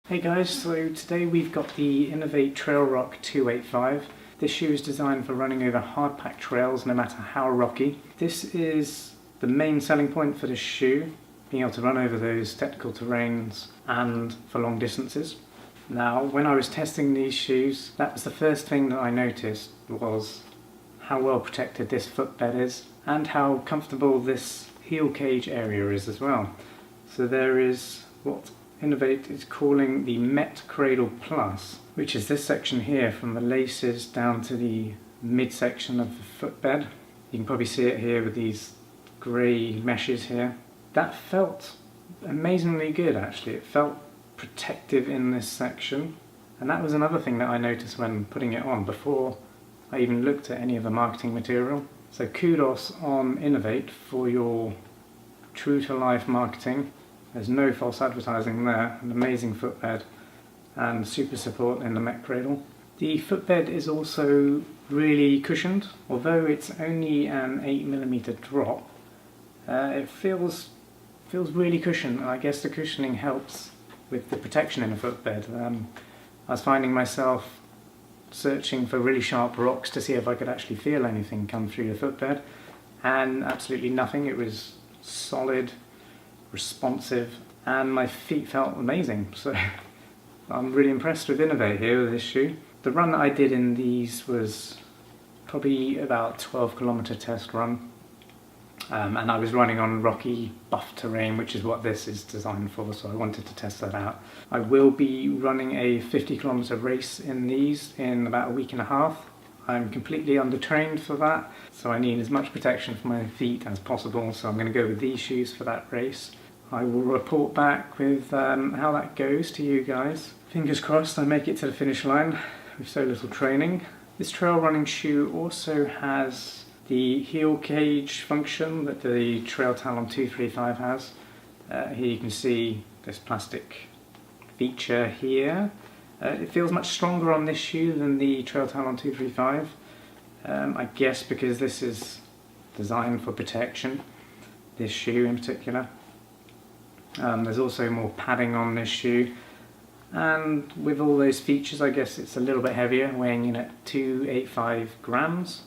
Hey guys, so today we've got the Inov-8 Trailroc 285. This shoe is designed for running over hard-packed trails no matter how rocky. This is the main selling point for this shoe, being able to run over those technical terrains and for long distances. Now, when I was testing these shoes, that was the first thing that I noticed, was how well protected this footbed is and how comfortable this heel cage area is as well. So there is what Inov-8 is calling the Met Cradle Plus, which is this section here from the laces down to the midsection of the footbed. You can probably see it here with these grey meshes here. That felt amazingly good actually. It felt protective in this section, and that was another thing that I noticed when putting it on before I even looked at any of the marketing material. So kudos on Inov-8 for your true to life marketing. There's no false advertising there, an amazing footbed and super support in the Met Cradle. The footbed is also really cushioned. Although it's only an 8mm drop, it feels really cushioned. I guess the cushioning helps with the protection in a footbed. I was finding myself searching for really sharp rocks to see if I could actually feel anything come through the footbed, and absolutely nothing. It was solid, responsive, and my feet felt amazing. So I'm really impressed with Inov-8 here with this shoe. The run that I did in these was probably about 12-kilometer test run, and I was running on rocky buff terrain, which is what this is designed for, so I wanted to test that out. I will be running a 50-kilometer race in these in about a week and a half. I'm completely undertrained for that, so I need as much protection for my feet as possible, so I'm going to go with these shoes for that race. I will report back with how that goes to you guys. Fingers crossed I make it to the finish line with so little training. This trail running shoe also has the heel cage function that the Trail Talon 235 has. Here you can see this plastic feature here. It feels much stronger on this shoe than the Trail Talon 235. I guess because this is designed for protection, this shoe in particular. There's also more padding on this shoe, and with all those features I guess it's a little bit heavier, weighing in at 285 grams.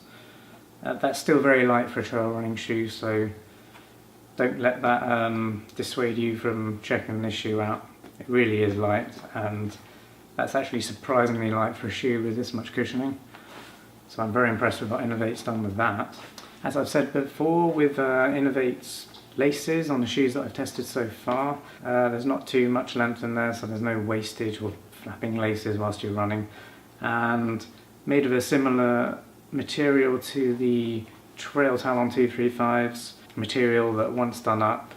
That's still very light for a trail running shoe, so don't let that dissuade you from checking this shoe out. It really is light, and that's actually surprisingly light for a shoe with this much cushioning. So I'm very impressed with what Inov-8's done with that. As I've said before, with Inov-8's laces on the shoes that I've tested so far, there's not too much length in there, so there's no wastage or flapping laces whilst you're running. And made of a similar material to the Trail Talon 235's, material that once done up,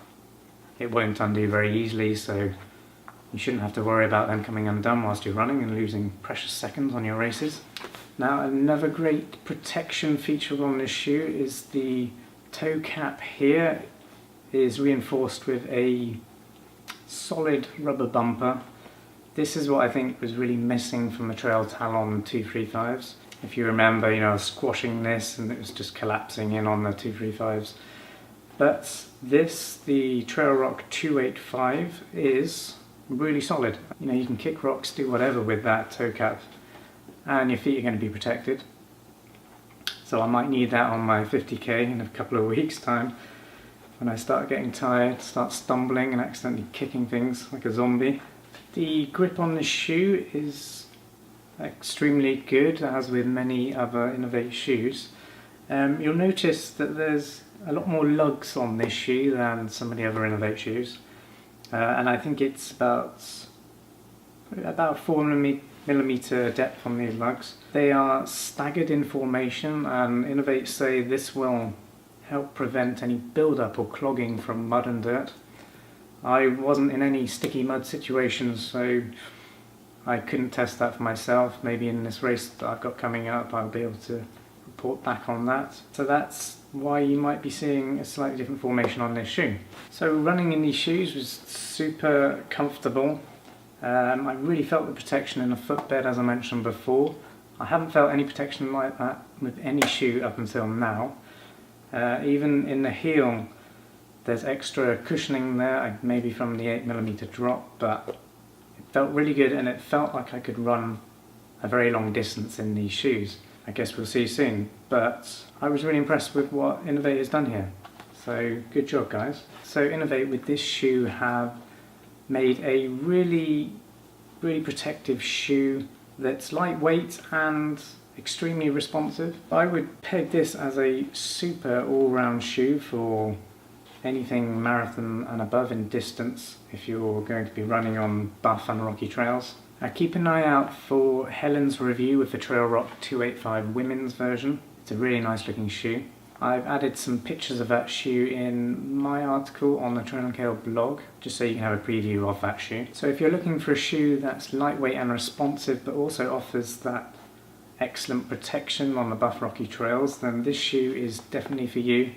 it won't undo very easily, so you shouldn't have to worry about them coming undone whilst you're running and losing precious seconds on your races. Now, another great protection feature on this shoe is the toe cap here is reinforced with a solid rubber bumper. This is what I think was really missing from the Trail Talon 235s. If you remember, I was squashing this and it was just collapsing in on the 235s. But this, the Trailroc 285, is really solid. You can kick rocks, do whatever with that toe cap, and your feet are going to be protected. So I might need that on my 50k in a couple of weeks' time, when I start getting tired, start stumbling and accidentally kicking things like a zombie. The grip on this shoe is extremely good, as with many other Inov-8 shoes. You'll notice that there's a lot more lugs on this shoe than some of the other Inov-8 shoes. And I think it's about 4mm depth on these lugs. They are staggered in formation, and Inov-8 say this will help prevent any build-up or clogging from mud and dirt. I wasn't in any sticky mud situations, so I couldn't test that for myself. Maybe in this race that I've got coming up I'll be able to report back on that. So that's why you might be seeing a slightly different formation on this shoe. So running in these shoes was super comfortable. I really felt the protection in the footbed, as I mentioned before. I haven't felt any protection like that with any shoe up until now. Even in the heel there's extra cushioning there, maybe from the 8mm drop, but Felt really good, and it felt like I could run a very long distance in these shoes. I guess we'll see soon, but I was really impressed with what Inov-8 has done here. So good job, guys. So Inov-8 with this shoe have made a really protective shoe that's lightweight and extremely responsive. I would peg this as a super all-round shoe for anything marathon and above in distance if you're going to be running on buff and rocky trails. Keep an eye out for Helen's review of the Trailroc 285 women's version. It's a really nice looking shoe. I've added some pictures of that shoe in my article on the Trail and KALE blog, just so you can have a preview of that shoe. So if you're looking for a shoe that's lightweight and responsive but also offers that excellent protection on the buff rocky trails, then this shoe is definitely for you.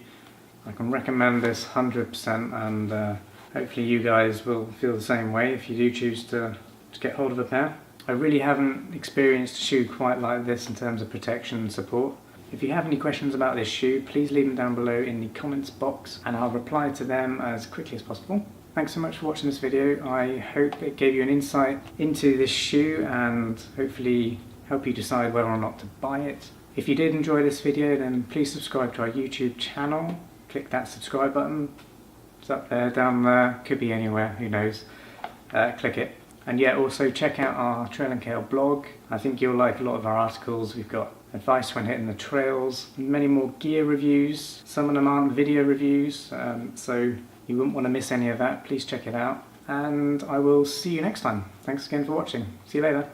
I can recommend this 100%, and hopefully you guys will feel the same way if you do choose to get hold of a pair. I really haven't experienced a shoe quite like this in terms of protection and support. If you have any questions about this shoe, please leave them down below in the comments box and I'll reply to them as quickly as possible. Thanks so much for watching this video. I hope it gave you an insight into this shoe and hopefully help you decide whether or not to buy it. If you did enjoy this video, then please subscribe to our YouTube channel. Click that subscribe button. It's up there, down there, could be anywhere, who knows. Click it. And yeah, also check out our Trail and KALE blog. I think you'll like a lot of our articles. We've got advice when hitting the trails, many more gear reviews. Some of them aren't video reviews, so you wouldn't want to miss any of that. Please check it out. And I will see you next time. Thanks again for watching. See you later.